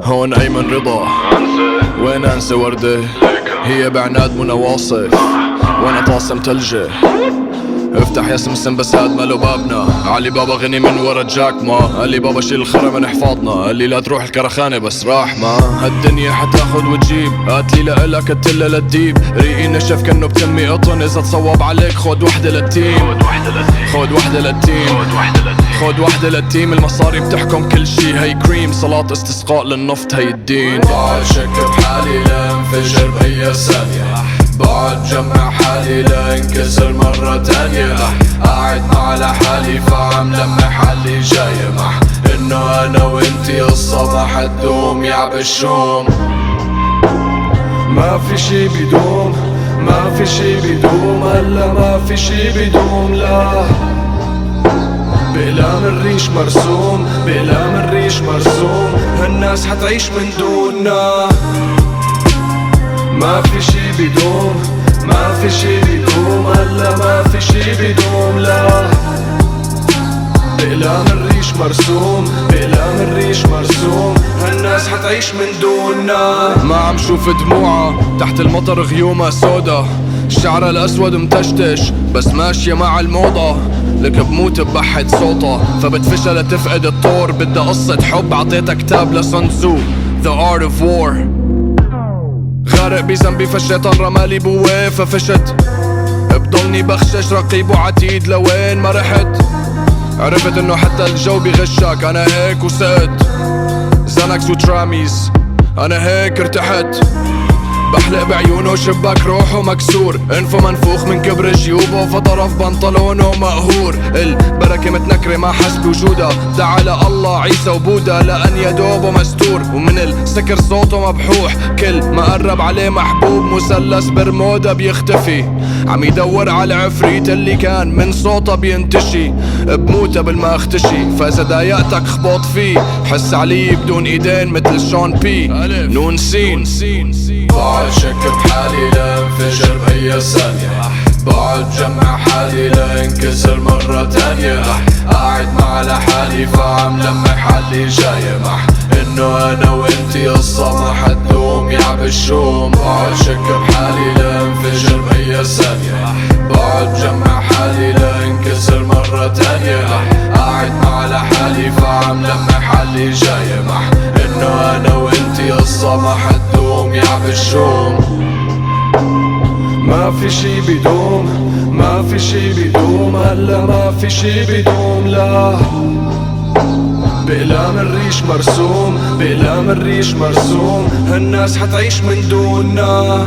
هون أيمن رضا، وين أنسى وردة، هي بعناد منى واصف، وانا طاسم تلجة. افتح يا سمسم بس هاد ماله بابنا، علي بابا غني من ورا جاك ما، قال لي بابا شيل الخرا من حفاظنا، قال لي لا تروح الكرخانة بس راح ما. هالدنيا حتاخد وتجيب، قاتلي لإلك التلة للديب، ريقي نشف كأنه بتمي قطن، إذا تصوب عليك خد وحدة للتيم، خد وحدة للتيم، خد وحدة للتيم. المصاري بتحكم كل شي، هي كريم صلاة استسقاء للنفط هي الدين. بقعد شك بحالي لانفجر بأي ثانية، بقعد جمع حالي لانكسر مرة تانية، قاعد مع لحالي فعم لمح حالي جاي مح انه انا وانتي قصة ما حتدوم يا بالشوم. ما في شي بيدوم، ما في شي بيدوم، هلا ما في شي بيدوم لا. بقلام الريش مرسوم، بقلام الريش مرسوم، هالناس حتعيش من دوننا. ما في شي بيدوم، ما في شي بيدوم، هلا ما في شي بيدوم لا. بقلام الريش مرسوم، بقلام الريش مرسوم، هالناس حتعيش من دوننا. ما عم شوف دموعها تحت المطر غيومها سودا، شعرها الاسود متشتش بس ماشية مع الموضة، لك بموت ببحد صوتها فبتفشى لتفقد الطور. بدها قصة حب عطيتها كتاب لسانزو The Art of War، غارق بذنبي فالشيطان رمالي بواه ففشت، بضلني بخشش رقيب وعتيد لوين ما رحت. عرفت انه حتى الجو بغشك، انا هيك وسقت زانكس وتراميز، انا هيك ارتحت. بحلق بعيونه شباك روحه مكسور، انفه منفوخ من كبر جيوبه فطرف بنطلونه مقهور. البركة متنكرة ما حس بوجودها، دعا لله عيسى وبودا لأن يدوبه مستور، ومن السكر صوته مبحوح كل ما قرب عليه محبوب. مثلث برمودا بيختفي عم يدور على العفريت اللي كان من صوته بينتشي، بموت قبل ما اختشي. فاذا ضايقتك خبط فيه، حس علي بدون ايدين مثل شون بي نون سين. بقعد شك بحالي لانفجر بأي ثانية، بقعد جمع حالي لانكسر مرة تانية، قاعد مع لحالي فعم لمح حالي جاي مح انه انا وانتي قصة ما حتدوم يا بالشوم. بقعد شك بحالي لانفجر بأي ثانية، بقعد جمع حالي لانكسر مرة تانية، قاعد مع لحالي فعم لمح حالي جاي مح انه انا وانتي قصة ما حتدوم يا بالشوم. ما في شي بيدوم، ما في شي بيدوم، هلا ما في شي بيدوم لا. بقلام الريش مرسوم، بقلام الريش مرسوم، هالناس حتعيش من دوننا.